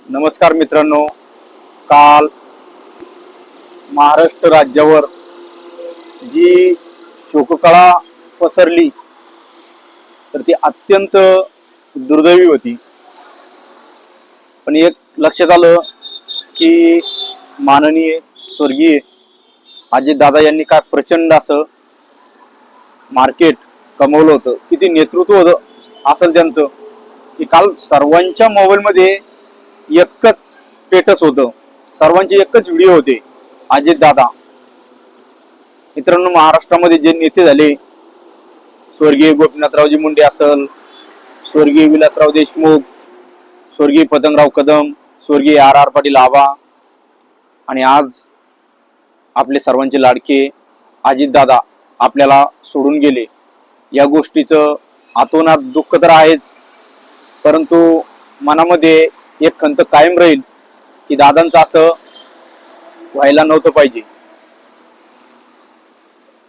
नमस्कार मित्रांनो, काल महाराष्ट्र राज्यावर जी शोककळा पसरली तर ती अत्यंत दुर्दैवी होती. पण एक लक्षात आलं की माननीय स्वर्गीय अजितदादा यांनी काय प्रचंड असं मार्केट कमवलं होतं. किती नेतृत्व होतं असेल त्यांचं की काल सर्वांच्या मोबाईलमध्ये एकच स्टेटस होतं, सर्वांचे एकच व्हिडिओ होते. अजितदादा मित्रांनो, महाराष्ट्रामध्ये जे नेते झाले, स्वर्गीय गोपीनाथरावजी मुंडे असल, स्वर्गीय विलासराव देशमुख, स्वर्गीय पतंगराव कदम, स्वर्गीय आर पाटील आबा आणि आज आपले सर्वांचे लाडके अजितदादा आपल्याला सोडून गेले. या गोष्टीचं आतोनात दुःख तर आहेच, परंतु मनामध्ये एक खंत कायम राहील की दादांचं असं व्हायला नव्हतं पाहिजे.